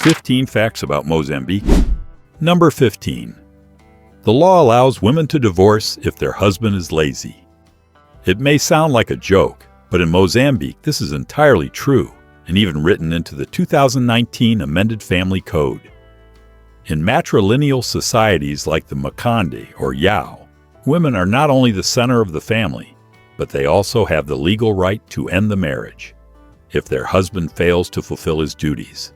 15 Facts About Mozambique. Number 15. The law allows women to divorce if their husband is lazy. It may sound like a joke, but in Mozambique this is entirely true, and even written into the 2019 amended Family Code. In matrilineal societies like the Makonde or Yao, women are not only the center of the family, but they also have the legal right to end the marriage if their husband fails to fulfill his duties.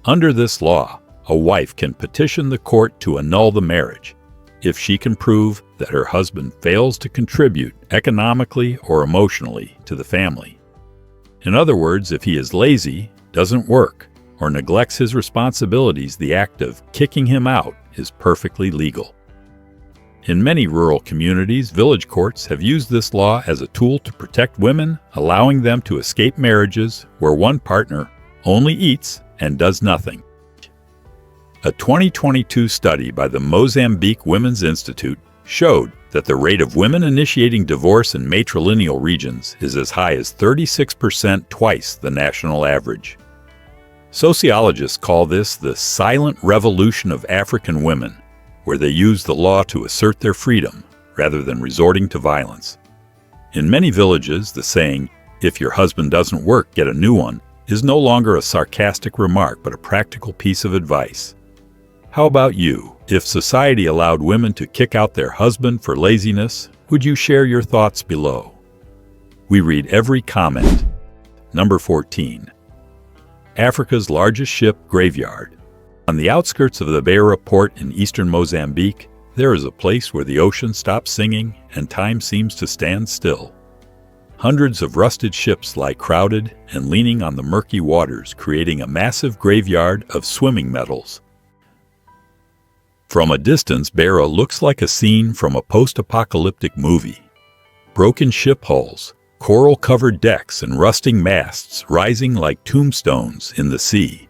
Under this law, a wife can petition the court to annul the marriage if she can prove that her husband fails to contribute economically or emotionally to the family. In other words, if he is lazy, doesn't work, or neglects his responsibilities, the act of kicking him out is perfectly legal. In many rural communities, village courts have used this law as a tool to protect women, allowing them to escape marriages where one partner only eats and does nothing. A 2022 study by the Mozambique Women's Institute showed that the rate of women initiating divorce in matrilineal regions is as high as 36%, twice the national average. Sociologists call this the silent revolution of African women, where they use the law to assert their freedom rather than resorting to violence. In many villages, the saying, "If your husband doesn't work, get a new one," is no longer a sarcastic remark but a practical piece of advice. How about you? If society allowed women to kick out their husband for laziness, would you share your thoughts below? We read every comment. Number 14. Africa's largest ship graveyard. On the outskirts of the Beira port in eastern Mozambique, there is a place where the ocean stops singing and time seems to stand still. Hundreds of rusted ships lie crowded and leaning on the murky waters, creating a massive graveyard of swimming medals. From a distance, Beira looks like a scene from a post-apocalyptic movie. Broken ship hulls, coral-covered decks, and rusting masts rising like tombstones in the sea.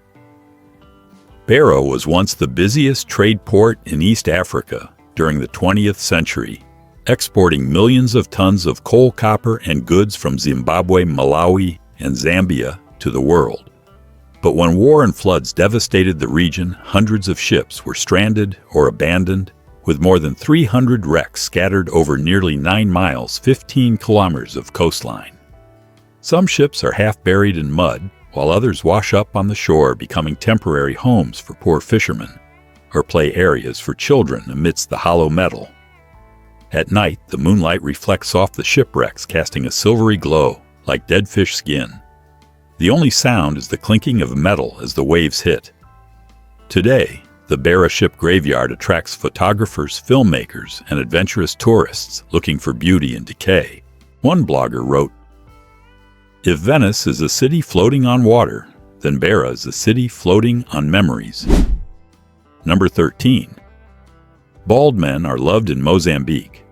Beira was once the busiest trade port in East Africa during the 20th century, exporting millions of tons of coal, copper, and goods from Zimbabwe, Malawi, and Zambia to the world. But when war and floods devastated the region, hundreds of ships were stranded or abandoned, with more than 300 wrecks scattered over nearly 9 miles, 15 kilometers of coastline. Some ships are half buried in mud, while others wash up on the shore, becoming temporary homes for poor fishermen, or play areas for children amidst the hollow metal. At night, the moonlight reflects off the shipwrecks, casting a silvery glow like dead fish skin. The only sound is the clinking of metal as the waves hit. Today, the Beira ship graveyard attracts photographers, filmmakers, and adventurous tourists looking for beauty and decay. One blogger wrote, "If Venice is a city floating on water, then Beira is a city floating on memories." Number 13. Bald men are loved in Mozambique.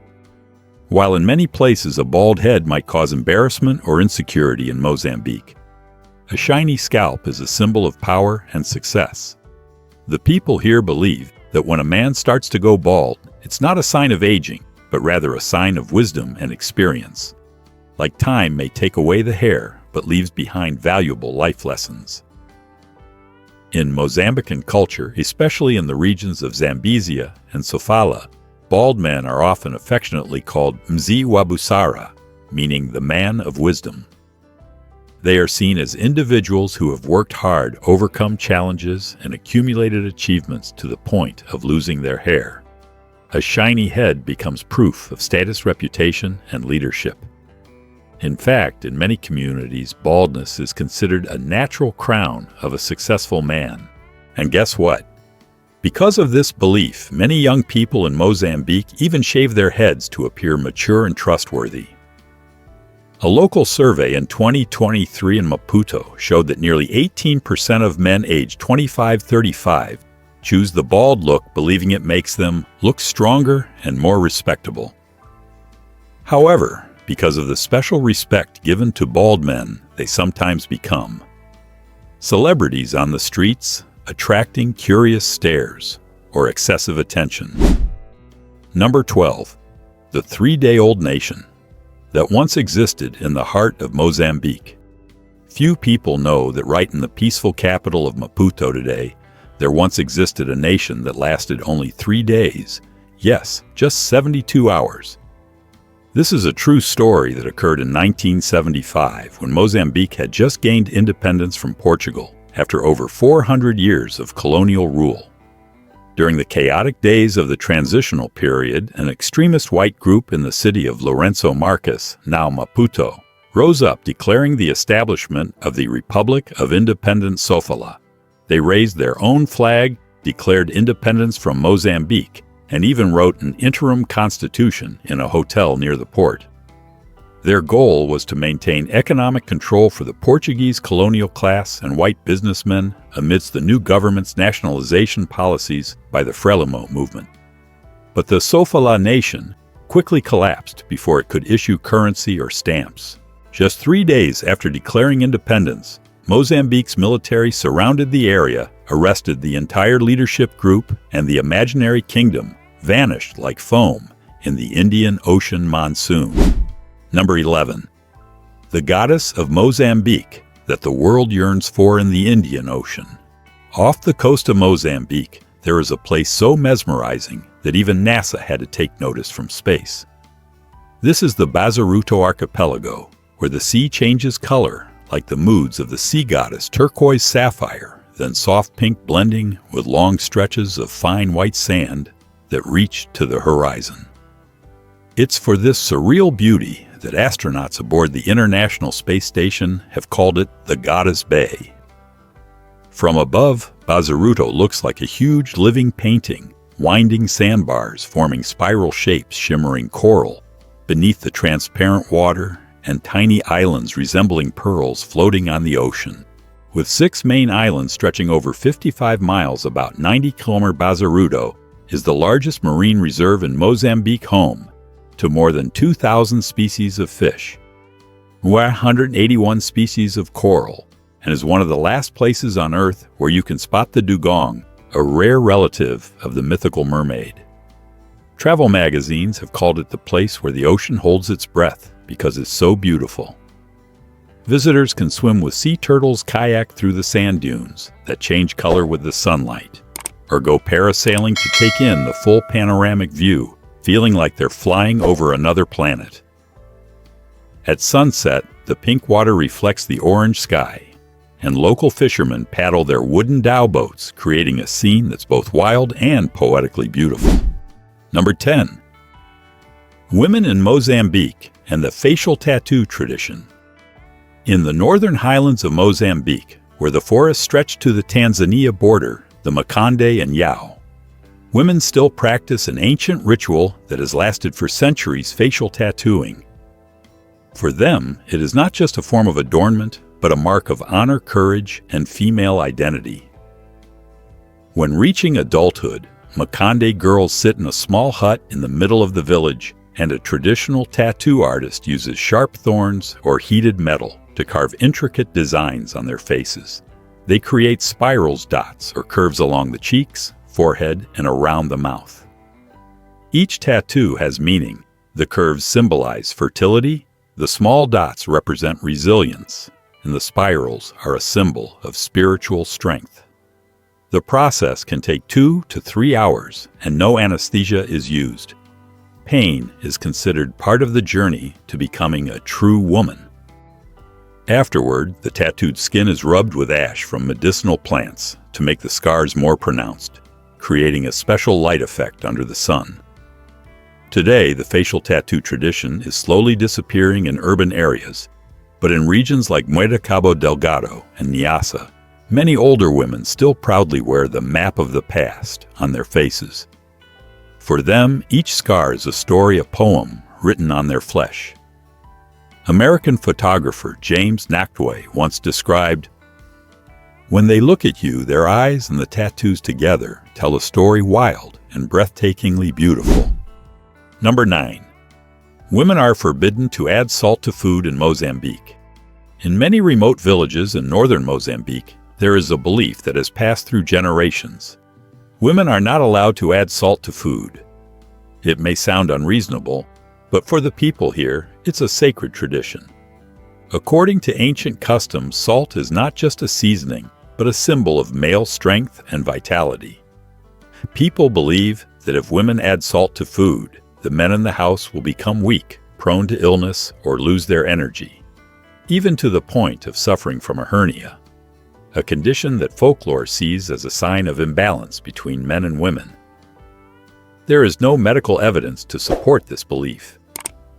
While in many places a bald head might cause embarrassment or insecurity in Mozambique, a shiny scalp is a symbol of power and success. The people here believe that when a man starts to go bald, it's not a sign of aging, but rather a sign of wisdom and experience. Like time may take away the hair, but leaves behind valuable life lessons. In Mozambican culture, especially in the regions of Zambezia and Sofala, bald men are often affectionately called Mzee wa Busara, meaning the man of wisdom. They are seen as individuals who have worked hard, overcome challenges, and accumulated achievements to the point of losing their hair. A shiny head becomes proof of status, reputation, and leadership. In fact, in many communities, baldness is considered a natural crown of a successful man. And guess what? Because of this belief, many young people in Mozambique even shave their heads to appear mature and trustworthy. A local survey in 2023 in Maputo showed that nearly 18% of men aged 25-35 choose the bald look, believing it makes them look stronger and more respectable. However, because of the special respect given to bald men, they sometimes become celebrities on the streets, attracting curious stares or excessive attention. Number 12. The 3-day-old nation that once existed in the heart of Mozambique. Few people know that right in the peaceful capital of Maputo today, there once existed a nation that lasted only 3 days. Yes, just 72 hours. This is a true story that occurred in 1975 when Mozambique had just gained independence from Portugal after over 400 years of colonial rule. During the chaotic days of the transitional period, an extremist white group in the city of Lourenço Marques, now Maputo, rose up declaring the establishment of the Republic of Independent Sofala. They raised their own flag, declared independence from Mozambique, and even wrote an interim constitution in a hotel near the port. Their goal was to maintain economic control for the Portuguese colonial class and white businessmen amidst the new government's nationalization policies by the Frelimo movement. But the Sofala nation quickly collapsed before it could issue currency or stamps. Just 3 days after declaring independence, Mozambique's military surrounded the area, arrested the entire leadership group, and the imaginary kingdom vanished like foam in the Indian Ocean monsoon. Number 11. The Goddess of Mozambique that the world yearns for in the Indian Ocean. Off the coast of Mozambique, there is a place so mesmerizing that even NASA had to take notice from space. This is the Bazaruto Archipelago, where the sea changes color like the moods of the sea goddess turquoise sapphire, then soft pink blending with long stretches of fine white sand that reach to the horizon. It's for this surreal beauty that astronauts aboard the International Space Station have called it the Goddess Bay. From above, Bazaruto looks like a huge living painting, winding sandbars forming spiral shapes shimmering coral beneath the transparent water, and tiny islands resembling pearls floating on the ocean. With 6 main islands stretching over 55 miles, about 90 km, Bazaruto is the largest marine reserve in Mozambique, home to more than 2,000 species of fish, 181 species of coral, and is one of the last places on Earth where you can spot the dugong, a rare relative of the mythical mermaid. Travel magazines have called it the place where the ocean holds its breath because it's so beautiful. Visitors can swim with sea turtles, kayak through the sand dunes that change color with the sunlight, or go parasailing to take in the full panoramic view, feeling like they're flying over another planet. At sunset, the pink water reflects the orange sky, and local fishermen paddle their wooden dhow boats, creating a scene that's both wild and poetically beautiful. Number 10. Women in Mozambique and the facial tattoo tradition. In the northern highlands of Mozambique, where the forests stretch to the Tanzania border, the Makonde and Yao, women still practice an ancient ritual that has lasted for centuries: facial tattooing. For them, it is not just a form of adornment, but a mark of honor, courage, and female identity. When reaching adulthood, Makonde girls sit in a small hut in the middle of the village, and a traditional tattoo artist uses sharp thorns or heated metal to carve intricate designs on their faces. They create spirals, dots, or curves along the cheeks, forehead, and around the mouth. Each tattoo has meaning. The curves symbolize fertility, the small dots represent resilience, and the spirals are a symbol of spiritual strength. The process can take 2 to 3 hours, and no anesthesia is used. Pain is considered part of the journey to becoming a true woman. Afterward, the tattooed skin is rubbed with ash from medicinal plants to make the scars more pronounced, creating a special light effect under the sun. Today, the facial tattoo tradition is slowly disappearing in urban areas, but in regions like Mueda Cabo Delgado and Niassa, many older women still proudly wear the map of the past on their faces. For them, each scar is a story, a poem written on their flesh. American photographer James Nachtwey once described, "When they look at you, their eyes and the tattoos together tell a story wild and breathtakingly beautiful." Number 9. Women are forbidden to add salt to food in Mozambique. In many remote villages in northern Mozambique, there is a belief that has passed through generations. Women are not allowed to add salt to food. It may sound unreasonable, but for the people here, it's a sacred tradition. According to ancient customs, salt is not just a seasoning, but a symbol of male strength and vitality. People believe that if women add salt to food, the men in the house will become weak, prone to illness, or lose their energy, even to the point of suffering from a hernia, a condition that folklore sees as a sign of imbalance between men and women. There is no medical evidence to support this belief,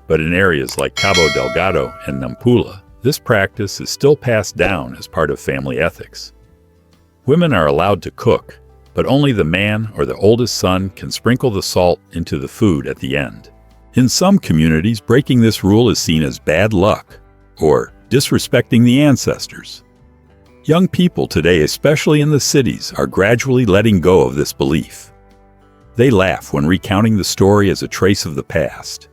but in areas like Cabo Delgado and Nampula, this practice is still passed down as part of family ethics. Women are allowed to cook, but only the man or the oldest son can sprinkle the salt into the food at the end. In some communities, breaking this rule is seen as bad luck or disrespecting the ancestors. Young people today, especially in the cities, are gradually letting go of this belief. They laugh when recounting the story as a trace of the past.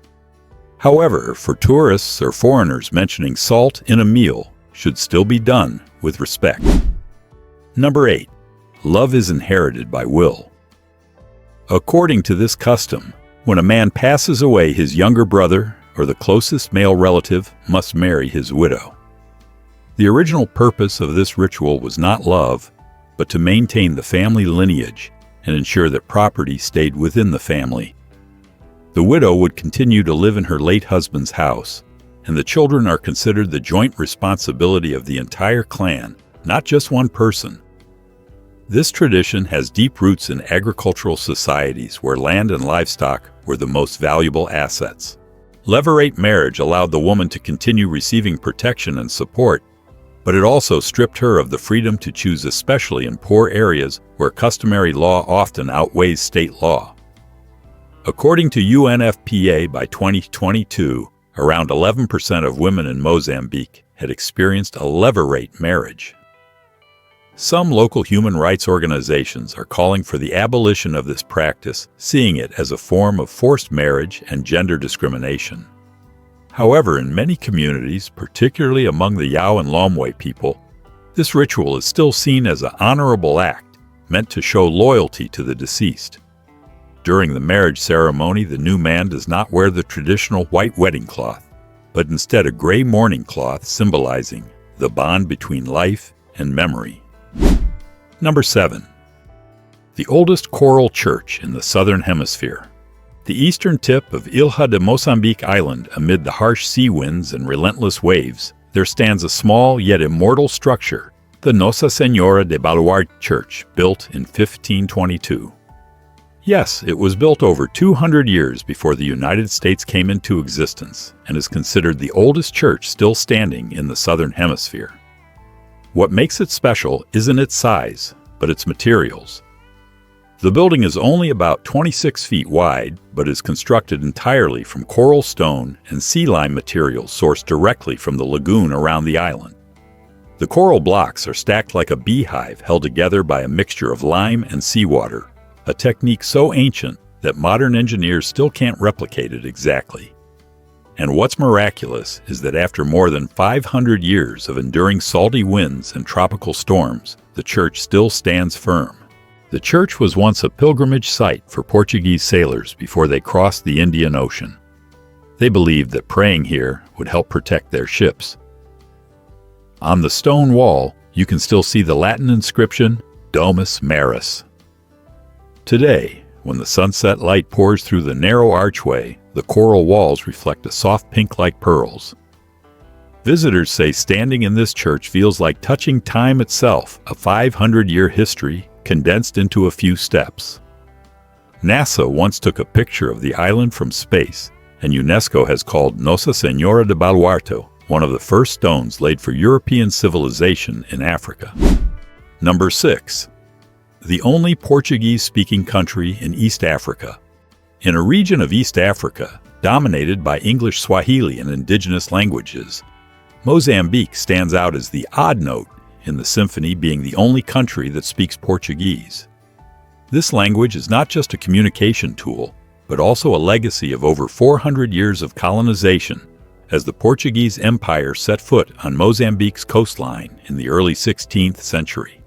However, for tourists or foreigners, mentioning salt in a meal should still be done with respect. Number 8. Love is inherited by will. According to this custom, when a man passes away, his younger brother or the closest male relative must marry his widow. The original purpose of this ritual was not love, but to maintain the family lineage and ensure that property stayed within the family. The widow would continue to live in her late husband's house, and the children are considered the joint responsibility of the entire clan, not just one person. This tradition has deep roots in agricultural societies where land and livestock were the most valuable assets. Levirate marriage allowed the woman to continue receiving protection and support, but it also stripped her of the freedom to choose, especially in poor areas where customary law often outweighs state law. According to UNFPA, by 2022, around 11% of women in Mozambique had experienced a levirate marriage. Some local human rights organizations are calling for the abolition of this practice, seeing it as a form of forced marriage and gender discrimination. However, in many communities, particularly among the Yao and Lomwe people, this ritual is still seen as an honorable act meant to show loyalty to the deceased. During the marriage ceremony, the new man does not wear the traditional white wedding cloth, but instead a gray mourning cloth symbolizing the bond between life and memory. Number 7. The oldest coral church in the Southern Hemisphere. The eastern tip of Ilha de Mozambique Island, amid the harsh sea winds and relentless waves, there stands a small yet immortal structure, the Nossa Senhora de Baluarte Church, built in 1522. Yes, it was built over 200 years before the United States came into existence and is considered the oldest church still standing in the Southern Hemisphere. What makes it special isn't its size, but its materials. The building is only about 26 feet wide, but is constructed entirely from coral stone and sea lime materials sourced directly from the lagoon around the island. The coral blocks are stacked like a beehive held together by a mixture of lime and seawater, a technique so ancient that modern engineers still can't replicate it exactly. And what's miraculous is that after more than 500 years of enduring salty winds and tropical storms, the church still stands firm. The church was once a pilgrimage site for Portuguese sailors before they crossed the Indian Ocean. They believed that praying here would help protect their ships. On the stone wall, you can still see the Latin inscription, Domus Maris. Today, when the sunset light pours through the narrow archway, the coral walls reflect a soft pink like pearls. Visitors say standing in this church feels like touching time itself, a 500-year history condensed into a few steps. NASA once took a picture of the island from space, and UNESCO has called Nossa Senhora de Baluarte one of the first stones laid for European civilization in Africa. Number 6. The only Portuguese-speaking country in East Africa. In a region of East Africa dominated by English, Swahili, and indigenous languages, Mozambique stands out as the odd note in the symphony, being the only country that speaks Portuguese. This language is not just a communication tool, but also a legacy of over 400 years of colonization, as the Portuguese Empire set foot on Mozambique's coastline in the early 16th century.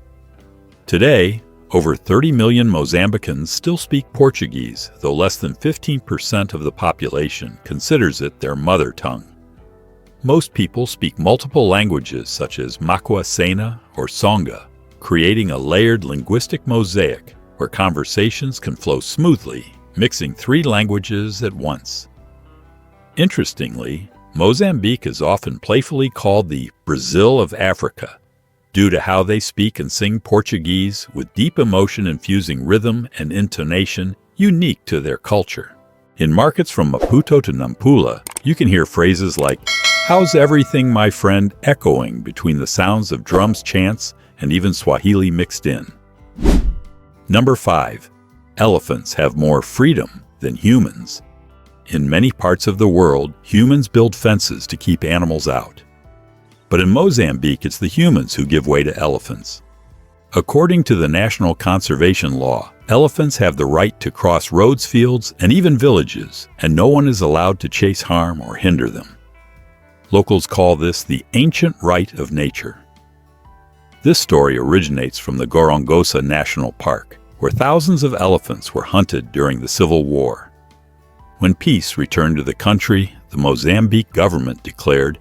Today, over 30 million Mozambicans still speak Portuguese, though less than 15% of the population considers it their mother tongue. Most people speak multiple languages such as Makua Sena or Songa, creating a layered linguistic mosaic where conversations can flow smoothly, mixing three languages at once. Interestingly, Mozambique is often playfully called the Brazil of Africa, due to how they speak and sing Portuguese with deep emotion infusing rhythm and intonation unique to their culture. In markets from Maputo to Nampula, you can hear phrases like, "How's everything, my friend?" echoing between the sounds of drums, chants, and even Swahili mixed in. Number 5. Elephants have more freedom than humans. In many parts of the world, humans build fences to keep animals out. But in Mozambique, it's the humans who give way to elephants. According to the National Conservation Law, elephants have the right to cross roads, fields, and even villages, and no one is allowed to chase, harm, or hinder them. Locals call this the ancient right of nature. This story originates from the Gorongosa National Park, where thousands of elephants were hunted during the Civil War. When peace returned to the country, the Mozambique government declared,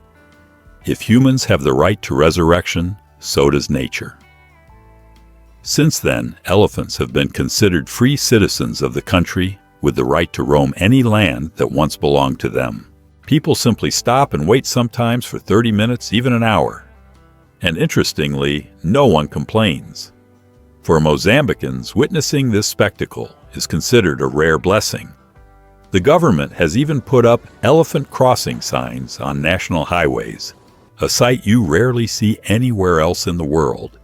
"If humans have the right to resurrection, so does nature." Since then, elephants have been considered free citizens of the country with the right to roam any land that once belonged to them. People simply stop and wait, sometimes for 30 minutes, even an hour. And interestingly, no one complains. For Mozambicans, witnessing this spectacle is considered a rare blessing. The government has even put up elephant crossing signs on national highways, a sight you rarely see anywhere else in the world.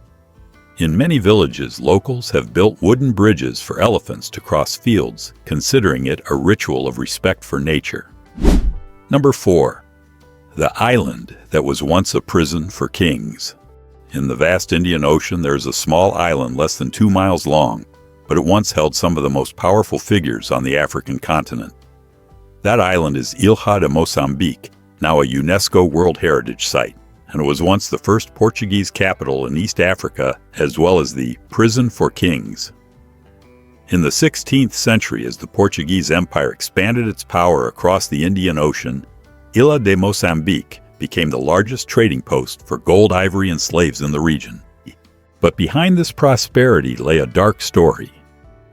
In many villages, locals have built wooden bridges for elephants to cross fields, considering it a ritual of respect for nature. Number 4. The island that was once a prison for kings. In the vast Indian Ocean, there is a small island less than 2 miles long, but it once held some of the most powerful figures on the African continent. That island is Ilha de Mozambique, now a UNESCO World Heritage Site, and it was once the first Portuguese capital in East Africa, as well as the prison for kings. In the 16th century, as the Portuguese Empire expanded its power across the Indian Ocean, Ilha de Mozambique became the largest trading post for gold, ivory, and slaves in the region. But behind this prosperity lay a dark story.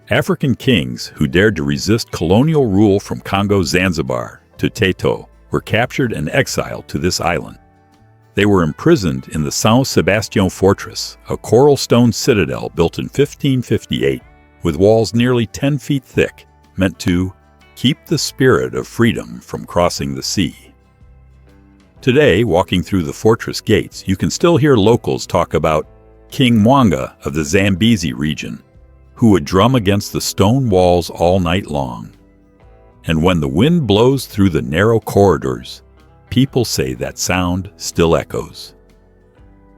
African kings who dared to resist colonial rule from Congo Zanzibar to Teto were captured and exiled to this island. They were imprisoned in the São Sebastião Fortress, a coral stone citadel built in 1558 with walls nearly 10 feet thick, meant to keep the spirit of freedom from crossing the sea. Today, walking through the fortress gates, you can still hear locals talk about King Mwanga of the Zambezi region, who would drum against the stone walls all night long. And when the wind blows through the narrow corridors, people say that sound still echoes.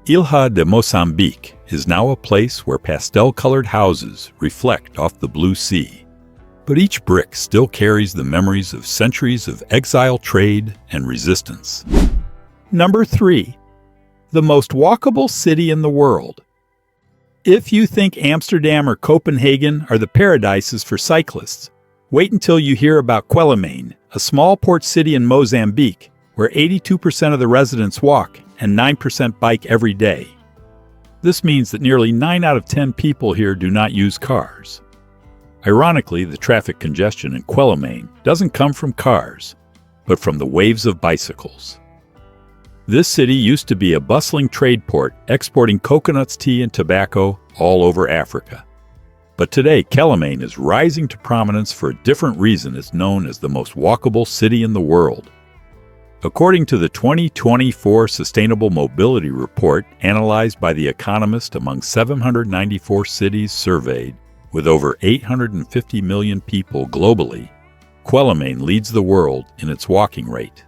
Ilha de Mozambique is now a place where pastel-colored houses reflect off the blue sea. But each brick still carries the memories of centuries of exile, trade, and resistance. Number 3. The most walkable city in the world. If you think Amsterdam or Copenhagen are the paradises for cyclists, wait until you hear about Quelimane, a small port city in Mozambique, where 82% of the residents walk and 9% bike every day. This means that nearly 9 out of 10 people here do not use cars. Ironically, the traffic congestion in Quelimane doesn't come from cars, but from the waves of bicycles. This city used to be a bustling trade port exporting coconuts, tea, and tobacco all over Africa. But today, Quelimane is rising to prominence for a different reason. It's known as the most walkable city in the world. According to the 2024 Sustainable Mobility Report, analyzed by The Economist among 794 cities surveyed, with over 850 million people globally, Quelimane leads the world in its walking rate.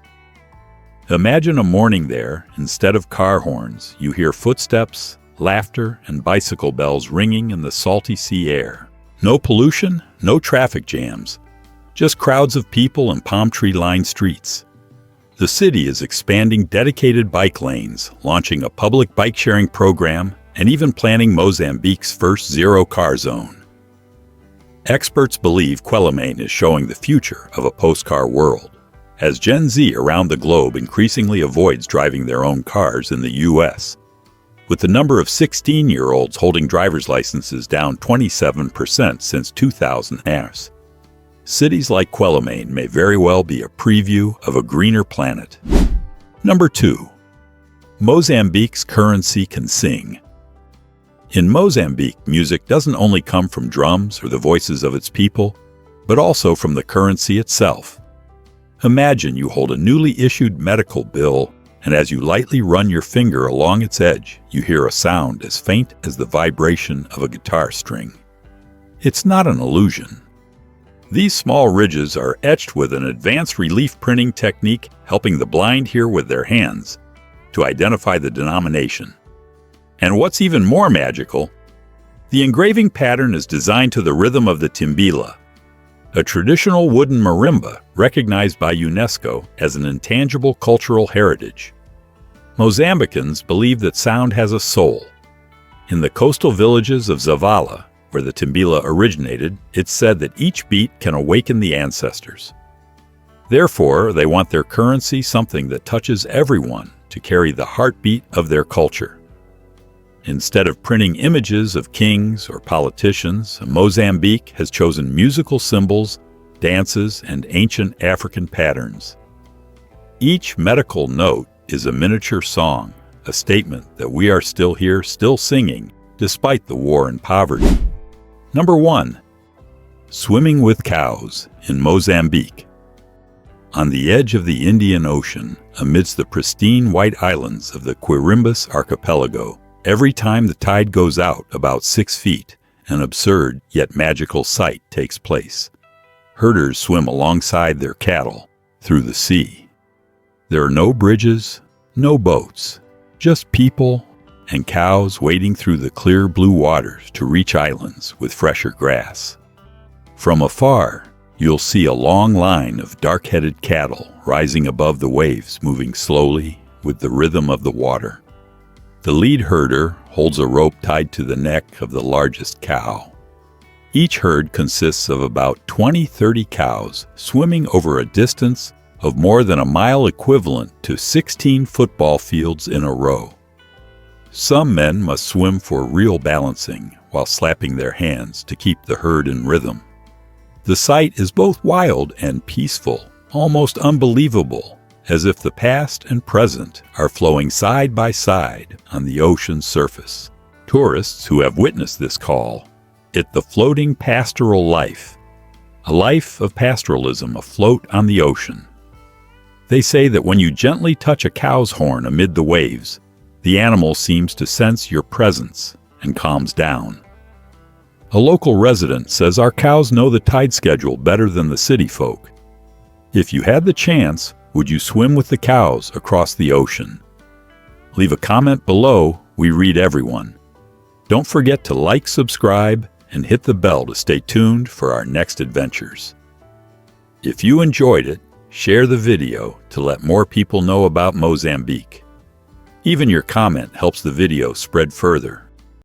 Imagine a morning there. Instead of car horns, you hear footsteps, laughter, and bicycle bells ringing in the salty sea air. No pollution, no traffic jams, just crowds of people and palm tree-lined streets. The city is expanding dedicated bike lanes, launching a public bike-sharing program, and even planning Mozambique's first zero-car zone. Experts believe Quelimane is showing the future of a post-car world, as Gen Z around the globe increasingly avoids driving their own cars in the U.S., with the number of 16-year-olds holding driver's licenses down 27% since 2000. Cities like Quelimane may very well be a preview of a greener planet. Number 2. Mozambique's currency can sing. In Mozambique, music doesn't only come from drums or the voices of its people, but also from the currency itself. Imagine you hold a newly issued medical bill, and as you lightly run your finger along its edge, you hear a sound as faint as the vibration of a guitar string. It's not an illusion. These small ridges are etched with an advanced relief printing technique helping the blind hear with their hands to identify the denomination. And what's even more magical, the engraving pattern is designed to the rhythm of the timbila, a traditional wooden marimba recognized by UNESCO as an intangible cultural heritage. Mozambicans believe that sound has a soul. In the coastal villages of Zavala, where the timbila originated, it's said that each beat can awaken the ancestors. Therefore, they want their currency something that touches everyone to carry the heartbeat of their culture. Instead of printing images of kings or politicians, Mozambique has chosen musical symbols, dances, and ancient African patterns. Each medical note is a miniature song, a statement that we are still here, still singing, despite the war and poverty. Number 1. Swimming with cows in Mozambique. On the edge of the Indian Ocean, amidst the pristine white islands of the Quirimbas archipelago, every time the tide goes out about 6 feet, an absurd yet magical sight takes place. Herders swim alongside their cattle through the sea. There are no bridges, no boats, just people and cows wading through the clear blue waters to reach islands with fresher grass. From afar, you'll see a long line of dark-headed cattle rising above the waves, moving slowly with the rhythm of the water. The lead herder holds a rope tied to the neck of the largest cow. Each herd consists of about 20-30 cows swimming over a distance of more than a mile, equivalent to 16 football fields in a row. Some men must swim for real balancing while slapping their hands to keep the herd in rhythm. The sight is both wild and peaceful, almost unbelievable, as if the past and present are flowing side by side on the ocean's surface. Tourists who have witnessed this call it the floating pastoral life, a life of pastoralism afloat on the ocean. They say that when you gently touch a cow's horn amid the waves, the animal seems to sense your presence and calms down. A local resident says our cows know the tide schedule better than the city folk. If you had the chance, would you swim with the cows across the ocean? Leave a comment below, we read everyone. Don't forget to like, subscribe, and hit the bell to stay tuned for our next adventures. If you enjoyed it, share the video to let more people know about Mozambique. Even your comment helps the video spread further.